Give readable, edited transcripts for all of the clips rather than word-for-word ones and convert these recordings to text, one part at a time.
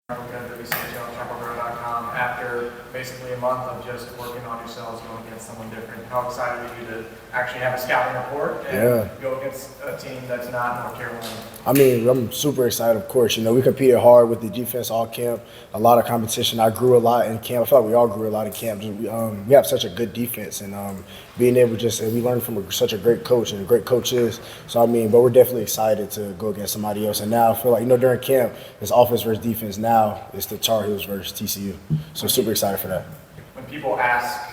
WCHL.com after basically a month of just working on yourselves, going against someone different. How excited are you to actually have a scouting report and go against a team that's not North Carolina? I mean, I'm super excited, of course. You know, we competed hard with the defense all camp, a lot of competition. I grew a lot in camp. I feel like we all grew a lot in camp. We have such a good defense, and being able to we learned from such a great coach and great coaches. So, I mean, but we're definitely excited to go against somebody else. And now I feel like, you know, during camp, it's offense versus defense. Now it's the Tar Heels versus TCU. So super excited for that. When people ask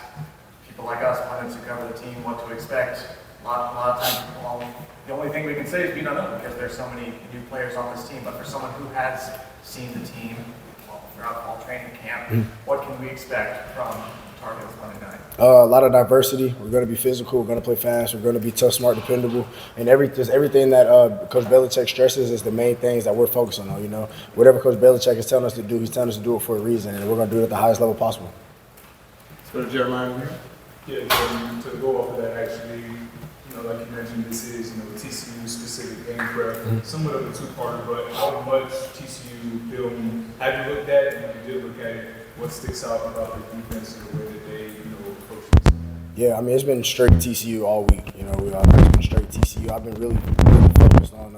people like us, pundits who cover the team, what to expect, a lot of times, the only thing we can say is we don't know because there's so many new players on this team. But for someone who has seen the team throughout fall training camp, what can we expect from Tar Heels Monday night? A lot of diversity. We're going to be physical. We're going to play fast. We're going to be tough, smart, dependable, and everything that Coach Belichick stresses is the main things that we're focusing on. You know, whatever Coach Belichick is telling us to do, he's telling us to do it for a reason, and we're going to do it at the highest level possible. Let's go to Jeremiah. Yeah, to go off of that, actually, you know, like you mentioned, this is, you know, TCU specific game prep, somewhat of a two-parter, but how much TCU film have you looked at, and when you did look at it, what sticks out about the defense and the way that they, you know, approach this? Yeah, I mean, it's been straight TCU all week. You know, it's been straight TCU. I've been really focused on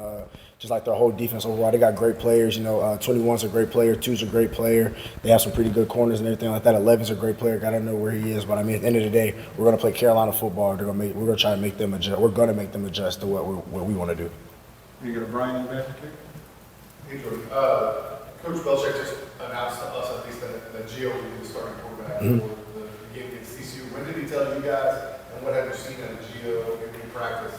just like their whole defense overall. They got great players. You know, 21's a great player, 2's a great player. They have some pretty good corners and everything like that. 11's a great player. I don't know where he is, but I mean, at the end of the day, we're going to play Carolina football. We're going to try to make them adjust. We're going to make them adjust to what we want to do. You got a Brian in the back? Hey, Jordan. Coach Belichick just announced to us, at least, that Gio will be the starting quarterback for the game against TCU. When did he tell you guys, and what have you seen out of Gio in practice?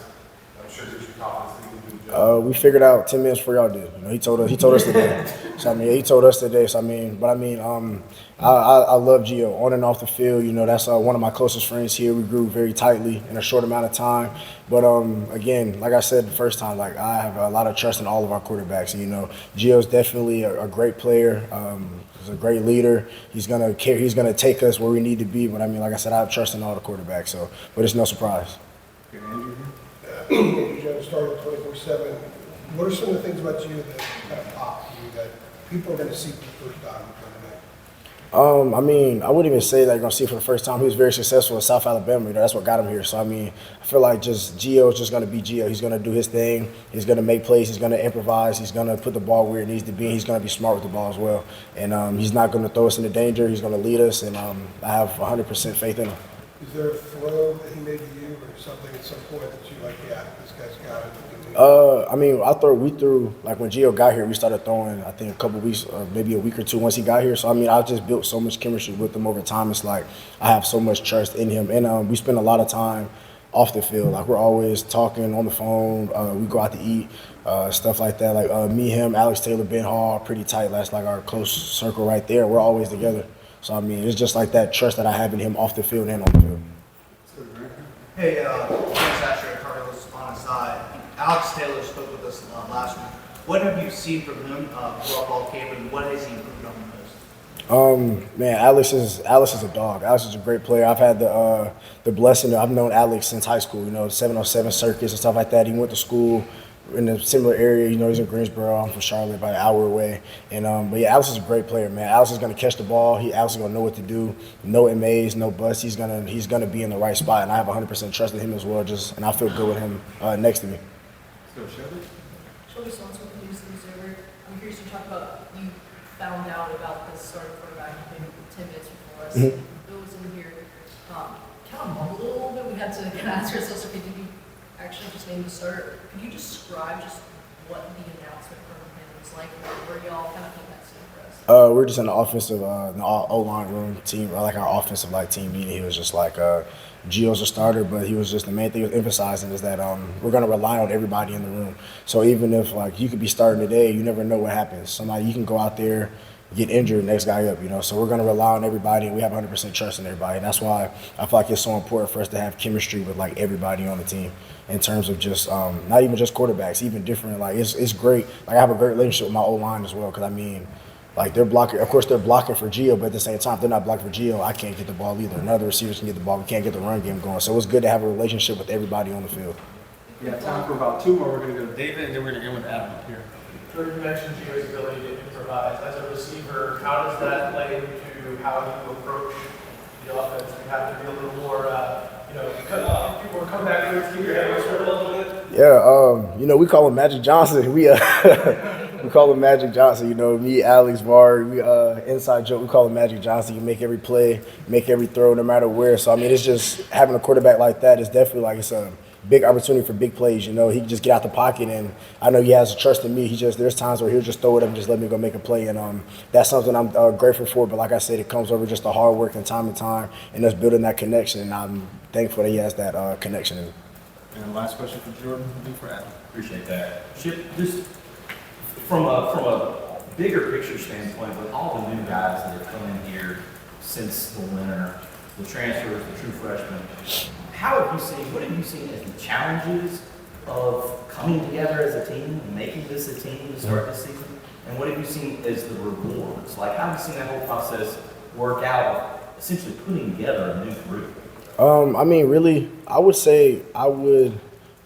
I'm sure that you're confident that he can do the job. We figured out 10 minutes before y'all did. You know, he told us today. So I mean, he told us today. So I mean, I love Gio on and off the field. You know, that's one of my closest friends here. We grew very tightly in a short amount of time. But again, like I said the first time, like I have a lot of trust in all of our quarterbacks. And you know, Gio's definitely a great player. He's a great leader. He's gonna take us where we need to be. But I mean, like I said, I have trust in all the quarterbacks. So, but it's no surprise. Okay, Andrew. You started 24/7. What are some of the things about you that kind of pop to you that people are going to see for the first time tonight? I mean, I wouldn't even say that you're going to see it for the first time. He was very successful in South Alabama. You know, that's what got him here. So, I mean, I feel like just Gio is just going to be Gio. He's going to do his thing. He's going to make plays. He's going to improvise. He's going to put the ball where it needs to be. And he's going to be smart with the ball as well. And he's not going to throw us into danger. He's going to lead us. And I have 100% faith in him. Is there a throw that he made to you or something at some point that you like, yeah, this guy's got it? I mean, we threw, like when Gio got here, we started throwing, I think, a couple weeks, or maybe a week or two once he got here. So, I mean, I just built so much chemistry with him over time. It's like I have so much trust in him. And we spend a lot of time off the field. Like, we're always talking on the phone. We go out to eat, stuff like that. Like, me, him, Alex Taylor, Ben Hall, pretty tight. That's like our close circle right there. We're always together. So, I mean, it's just like that trust that I have in him off the field and on the field. Hey, Chris Asher at Tar Heels on his side. Alex Taylor spoke with us last week. What have you seen from him throughout all camp, and what has he improved on the most? Man, Alex is a dog. Alex is a great player. I've had the blessing. I've known Alex since high school. You know, 707 circus and stuff like that. He went to school in a similar area. You know, he's in Greensboro. I'm from Charlotte, about an hour away. And but yeah, Alex is a great player, man. Alex is gonna catch the ball. Alex is gonna know what to do. No maze, no bust. He's gonna be in the right spot, and I have 100% trust in him as well. And I feel good with him next to me. Let's go, Shelby. Shelby Swanson with the News Observer. I'm curious to talk about, you found out about this starting quarterback maybe 10 minutes before us. Bill was in here, kind of mumbled a little bit. We had to kind of ask ourselves, okay, did you actually just name the starter? Could you describe just what the announcement from him was like, or where y'all kind of put that scene for us? We're just in the offensive, the O-line room team, like our offensive team meeting. He was just like, Gio's a starter, but he was just the main thing he was emphasizing is that we're going to rely on everybody in the room. So even if like you could be starting today, you never know what happens. You can go out there, get injured, next guy up, you know. So we're going to rely on everybody, and we have 100% trust in everybody. And that's why I feel like it's so important for us to have chemistry with like everybody on the team in terms of just not even just quarterbacks, even different. Like it's great. Like I have a great relationship with my O-line as well, because I mean, like they're blocking. Of course, they're blocking for Gio, but at the same time, if they're not blocking for Gio, I can't get the ball either. None of the receivers can get the ball. We can't get the run game going. So it's good to have a relationship with everybody on the field. We got time for about two more. We're going to go to David, and then we're going to end with Adam up here. Jordan, you mentioned Gio's ability to improvise. As a receiver, how does that play into how you approach the offense? You have to be a little more, people are coming back here to keep your head on straight a little bit. Yeah, we call him Magic Johnson. We we call him Magic Johnson. Me, Alex, Var, we inside joke. We call him Magic Johnson. You make every play, make every throw, no matter where. So I mean, it's just having a quarterback like that is definitely like it's a big opportunity for big plays. He can just get out the pocket, and I know he has trust in me. There's times where he'll just throw it up and just let me go make a play, and that's something I'm grateful for. But like I said, it comes over just the hard work and time, and us building that connection. And I'm thankful that he has that connection. And the last question for Jordan will be for Adam. Appreciate that. Shipp, just from a bigger picture standpoint, with all the new guys that have come in here since the winter, the transfers, the true freshmen, what have you seen as the challenges of coming together as a team and making this a team to start this season? And what have you seen as the rewards? Like, how have you seen that whole process work out of essentially putting together a new group? I mean, really, I would say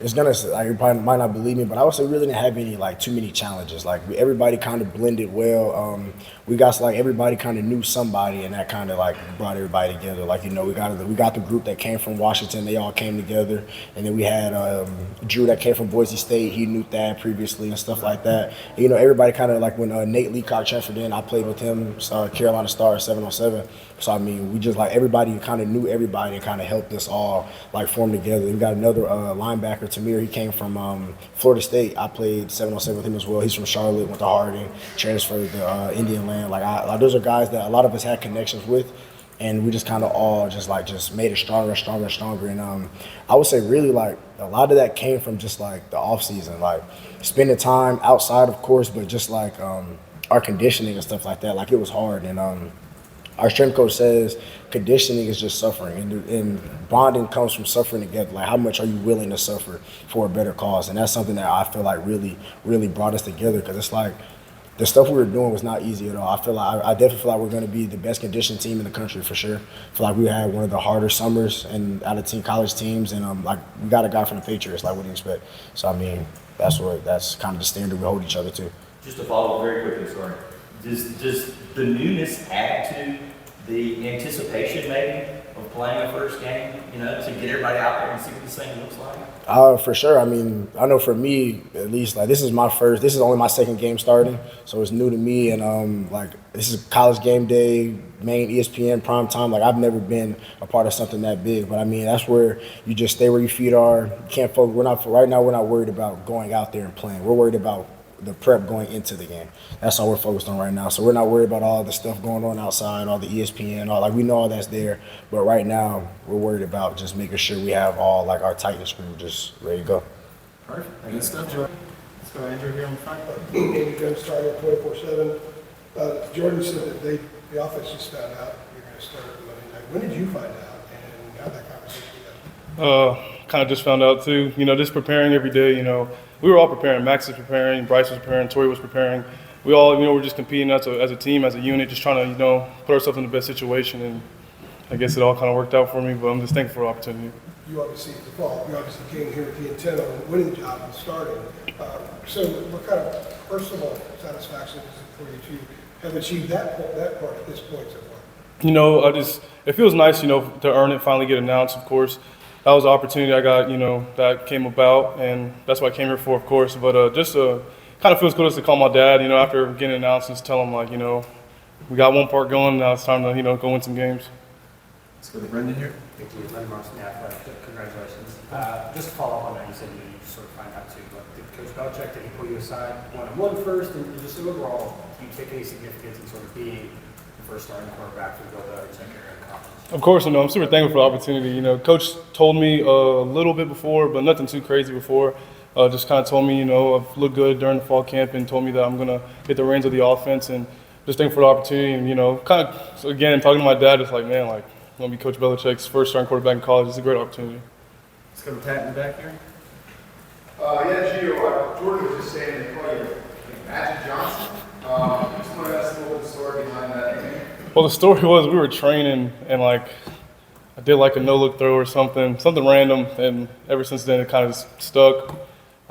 it's gonna, like, you probably might not believe me, but I would say we really didn't have any, too many challenges. Everybody kind of blended well. We got, everybody kind of knew somebody, and that kind of, brought everybody together. We got the group that came from Washington. They all came together. And then we had Drew that came from Boise State. He knew Thad previously and stuff like that. And, everybody kind of, when Nate Leacock transferred in, I played with him, Carolina Star, 7-on-7. So, I mean, we just, everybody kind of knew everybody and kind of helped us all, form together. We got another linebacker, Tamir. He came from Florida State. I played 7-on-7 with him as well. He's from Charlotte, went to Harding, transferred to Indian Land. Those are guys that a lot of us had connections with, and we just kind of all just made it stronger and stronger and stronger. And I would say really, a lot of that came from just, the off season, spending time outside, of course, but just, our conditioning and stuff like that. It was hard. And our strength coach says conditioning is just suffering, and bonding comes from suffering together. How much are you willing to suffer for a better cause? And that's something that I feel really, really brought us together, because it's the stuff we were doing was not easy at all. I definitely feel like we're going to be the best conditioned team in the country for sure. I feel like we had one of the harder summers and out of college teams, and we got a guy from the Patriots. What do you expect? So I mean, that's kind of the standard we hold each other to. Just to follow up very quickly, sorry. Does the newness add to the anticipation maybe of playing the first game, to get everybody out there and see what this thing looks like? For sure. I mean, I know for me, at least, this is only my second game starting, so it's new to me. And this is college game day, main ESPN prime time. I've never been a part of something that big, but I mean, that's where you just stay where your feet are. You can't focus. Right now, we're not worried about going out there and playing. We're worried about the prep going into the game. That's all we're focused on right now. So we're not worried about all the stuff going on outside, all the ESPN, we know all that's there. But right now, we're worried about just making sure we have all our tightest crew just ready to go. Perfect. Good stuff, Jordan. Let's go, Andrew, here on the front. Andy Jones started 24/7. Jordan said that the offense just found out you're going to start Monday night. When did you find out, and how that conversation go? Kind of just found out too. Just preparing every day. We were all preparing. Max was preparing. Bryce was preparing. Tori was preparing. We all, were just competing as a team, as a unit, just trying to, put ourselves in the best situation. And I guess it all kind of worked out for me. But I'm just thankful for the opportunity. You obviously came here with the intent on winning the job and starting. So what kind of personal satisfaction is it for you to have achieved that part at this point so far? It feels nice, to earn it, finally get announced, of course. That was the opportunity I got, that came about, and that's what I came here for, of course. But kind of feels good to call my dad, after getting announced, and just tell him, we got one part going, now it's time to, go win some games. Let's go to Brendan here. Thank you, Len Marson, congratulations. Just to follow up on that, you said you sort of find out too, but did Coach Belichick, did he pull you aside one-on-one first, and just overall, do you take any significance in sort of being the first starting quarterback for the WR Jordan Conference? Of course, I'm super thankful for the opportunity. Coach told me a little bit before, but nothing too crazy before. Just kind of told me, I've looked good during the fall camp, and told me that I'm going to get the reins of the offense, and just thankful for the opportunity. And, kind of, again, talking to my dad, it's I'm going to be Coach Belichick's first starting quarterback in college. It's a great opportunity. Let's go to Pat in the back here. Gio, Jordan was just saying they call you Magic Johnson. Just want to ask a little bit of story behind that name. Well, the story was we were training, and I did a no-look throw or something random, and ever since then it kind of stuck.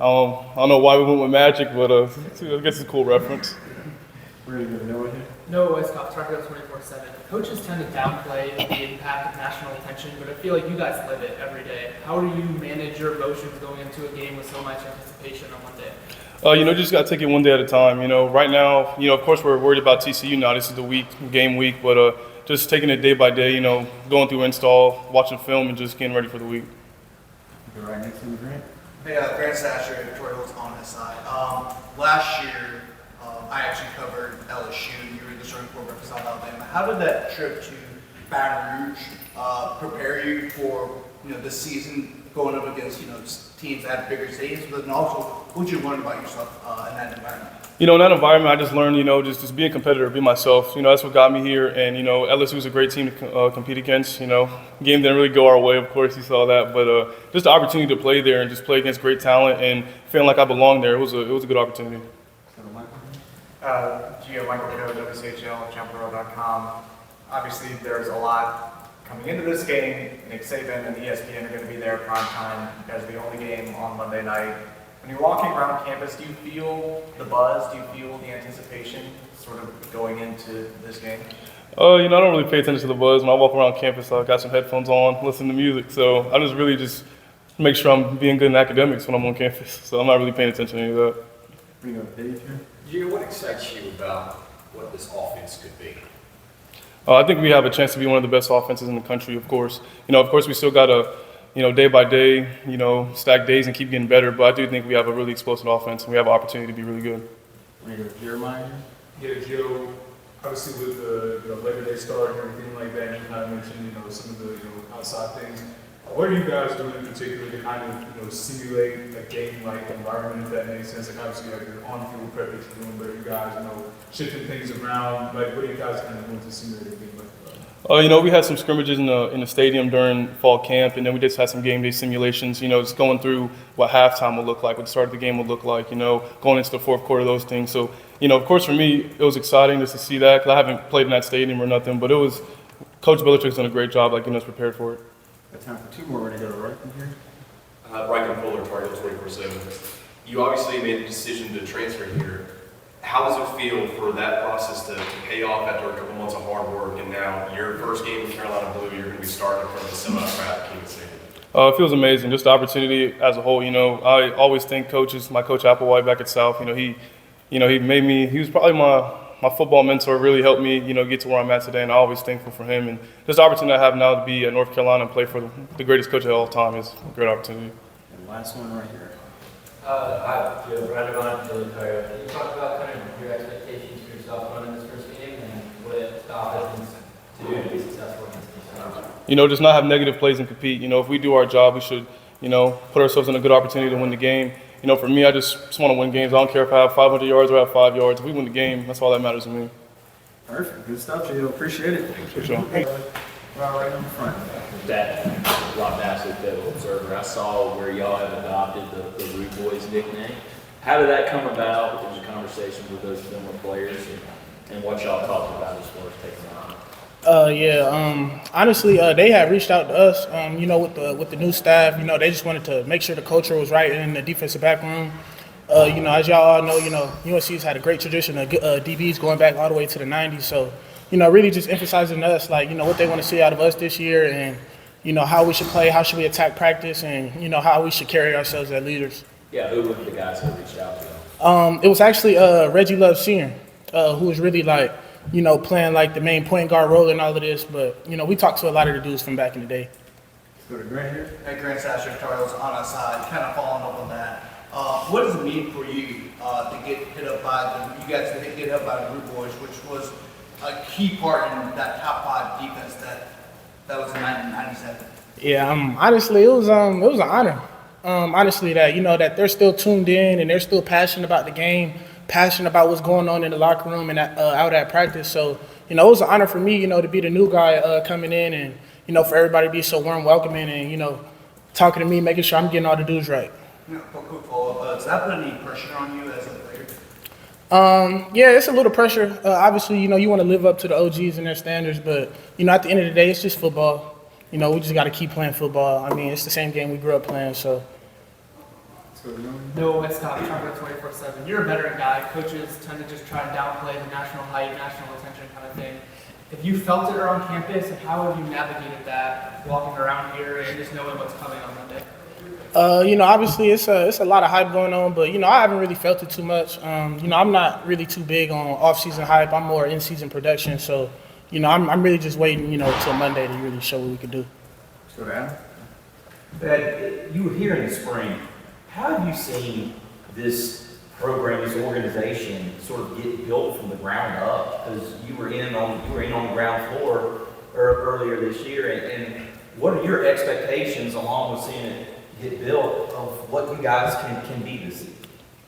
I don't know why we went with Magic, but I guess it's a cool reference. We're going to go Noah here. No, Westcott, Target 24/7. Coaches tend to downplay the impact of national attention, but I feel like you guys live it every day. How do you manage your emotions going into a game with so much anticipation on one day? Just got to take it one day at a time. Right now, of course we're worried about TCU now. This is the game week, but just taking it day by day, going through install, watching film, and just getting ready for the week. Go right next to you, Grant. Hey, Grant Sasher, Victoria Hills on his side. Last year, I actually covered LSU. You were the starting quarterback for South Alabama. How did that trip to Baton Rouge prepare you for this season, going up against teams that have bigger stadiums, but then also what did you learn about yourself in that environment? In that environment, I just learned, just be a competitor, be myself. That's what got me here. And, LSU was a great team to compete against. Game didn't really go our way, of course, you saw that. But just the opportunity to play there and just play against great talent and feeling like I belonged there, it was a good opportunity. Gio Michael Coe, WCHL, JumpRow.com. Obviously, there's a lot coming into this game. Nick Saban and ESPN are going to be there prime time. You guys are the only game on Monday night. When you're walking around campus, do you feel the buzz? Do you feel the anticipation sort of going into this game? I don't really pay attention to the buzz. When I walk around campus, I've got some headphones on, listen to music. So I just really make sure I'm being good in academics when I'm on campus. So I'm not really paying attention to any of that. Bring up Dave here. Gio, what excites you about what this offense could be? I think we have a chance to be one of the best offenses in the country, of course. Of course, we still got to, day by day, stack days and keep getting better. But I do think we have a really explosive offense, and we have an opportunity to be really good. Jeremiah here. Yeah, Gio, obviously with the Labor Day start and everything like that, you kind of mentioned, some of the outside things. What are you guys doing in particular to kind of simulate a game-like environment, if that makes sense? Like obviously you have your on-field prep that you're doing, but are you guys, shifting things around? Like what are you guys kind of doing to simulate a game-like environment? We had some scrimmages in the stadium during fall camp, and then we just had some game day simulations. Just going through what halftime will look like, what the start of the game will look like. Going into the fourth quarter, those things. So, of course, for me, it was exciting just to see that because I haven't played in that stadium or nothing. But Coach Belichick's done a great job, getting us prepared for it. Got time for two more. We're gonna go to Reichem here. Reichem Fuller, Target 24/7. You obviously made the decision to transfer here. How does it feel for that process to pay off after a couple months of hard work, and now your first game with Carolina Blue, you're going to be starting in front of the semi-crowd at King Stadium? It feels amazing, just the opportunity as a whole. I always think my coach Applewhite back at South, he made me. He was probably my football mentor, really helped me, get to where I'm at today, and I'm always thankful for him. And this opportunity I have now to be at North Carolina and play for the greatest coach of all time is a great opportunity. And last one right here. Hi, Joe. Brandon on to Can you talk about kind of your expectations for yourself running this first game and what the offense to do to be successful against these? Just not have negative plays and compete. If we do our job, we should, put ourselves in a good opportunity to win the game. For me, I just want to win games. I don't care if I have 500 yards or I have 5 yards. If we win the game, that's all that matters to me. Perfect. Good stuff, Gio. Appreciate it. For sure. Right on the front. That Rob Bassett, Federal Observer, I saw where y'all have adopted the Rude Boys nickname. How did that come about? Was there conversation with those former players and what y'all talked about as far as taking on? Honestly, they had reached out to us, with the new staff. They just wanted to make sure the culture was right in the defensive back room. As y'all all know, UNC's had a great tradition of DBs going back all the way to the 90s. So, really just emphasizing us, what they want to see out of us this year and, how we should play, how should we attack practice, and, how we should carry ourselves as leaders. Yeah, who were the guys who reached out to them? It was actually Reggie Love Sr., who was really playing the main point guard role in all of this. But, we talked to a lot of the dudes from back in the day. Let's go to Grant here. Hey, Grant Sasher, Target on our side, kind of following up on that. What does it mean for you to get hit up by the Rude Boys, which was a key part in that top 5 defense that was in 1997? Yeah, honestly, it was an honor. Honestly, that they're still tuned in and they're still passionate about the game, passionate about what's going on in the locker room and out at practice. So, it was an honor for me, to be the new guy coming in and, for everybody to be so warm, welcoming and, talking to me, making sure I'm getting all the dudes right. Quick follow-up. Does that put any pressure on you as a player? Yeah, it's a little pressure. Obviously, you want to live up to the OGs and their standards, but, at the end of the day, it's just football. We just got to keep playing football. I mean, it's the same game we grew up playing, so. Let's Noah Westcott, Charter 24/7. You're a veteran guy. Coaches tend to just try to downplay the national hype, national attention kind of thing. Have you felt it around campus, and how have you navigated that walking around here and just knowing what's coming on Monday? Obviously it's a lot of hype going on, but I haven't really felt it too much. I'm not really too big on off-season hype. I'm more in-season production, so I'm really just waiting, till Monday to really show what we can do. Let's go to Adam. Thad, you were here in the spring. How have you seen this program, this organization, sort of get built from the ground up? Because you were in on the ground floor earlier this year, and what are your expectations along with seeing it get built of what you guys can be this season?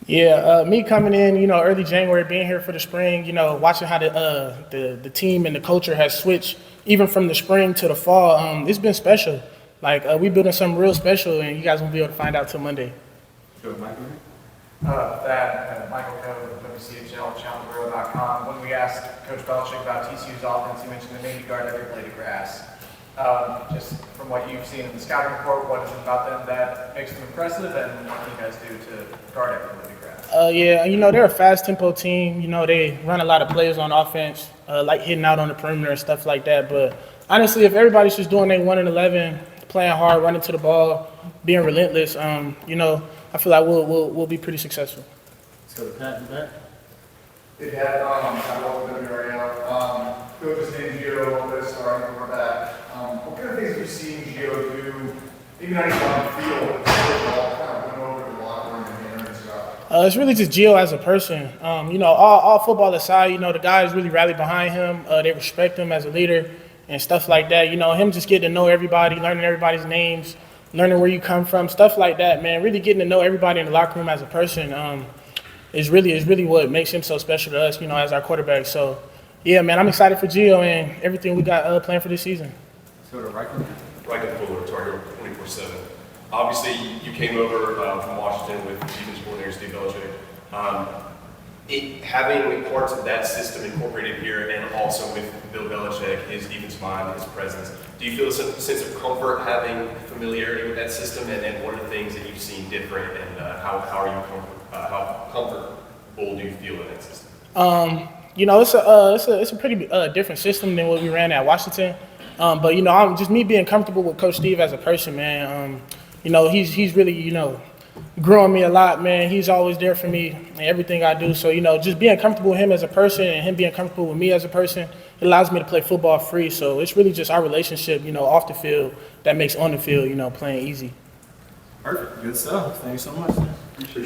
Yeah, me coming in, early January, being here for the spring, watching how the team and the culture has switched even from the spring to the fall. It's been special. Like we building something real special, and you guys won't be able to find out till Monday. Go to Michael. Michael Coe with WCHL, challengeboro.com. When we asked Coach Belichick about TCU's offense, he mentioned they maybe guard every blade of grass. Just from what you've seen in the scouting report, what is it about them that makes them impressive, and what do you guys do to guard every blade of grass? They're a fast tempo team. They run a lot of plays on offense, like hitting out on the perimeter and stuff like that. But honestly, if everybody's just doing their 1 and 11, playing hard, running to the ball, being relentless, I feel like we'll be pretty successful. Let's go to Pat in the back. It had, I love the WR. Coaches named Gio Lopez starting from back. What kind of things have you seen Gio do, even on the field, kind of went over the locker room and the stuff? It's really just Gio as a person. All football aside, the guys really rally behind him. They respect him as a leader and stuff like that. Him just getting to know everybody, learning everybody's names, learning where you come from, stuff like that, man. Really getting to know everybody in the locker room as a person is really what makes him so special to us, as our quarterback. So, yeah, man, I'm excited for Gio and everything we got planned for this season. Let's go to Reichel. Reichel Fuller, Target 24/7. Obviously, you came over from Washington with defense coordinator Steve Belichick. Having parts of that system incorporated here, and also with Bill Belichick, his defensive mind, his presence, do you feel a sense of comfort having familiarity with that system? And then what are the things that you've seen different, and how comfortable do you feel in that system? It's a pretty different system than what we ran at Washington. But I'm just me being comfortable with Coach Steve as a person, man. He's really growing me a lot, man. He's always there for me in everything I do. So just being comfortable with him as a person and him being comfortable with me as a person, it allows me to play football free. So it's really just our relationship, off the field that makes on the field, playing easy. Perfect. Good stuff. Thank you so much. Appreciate it.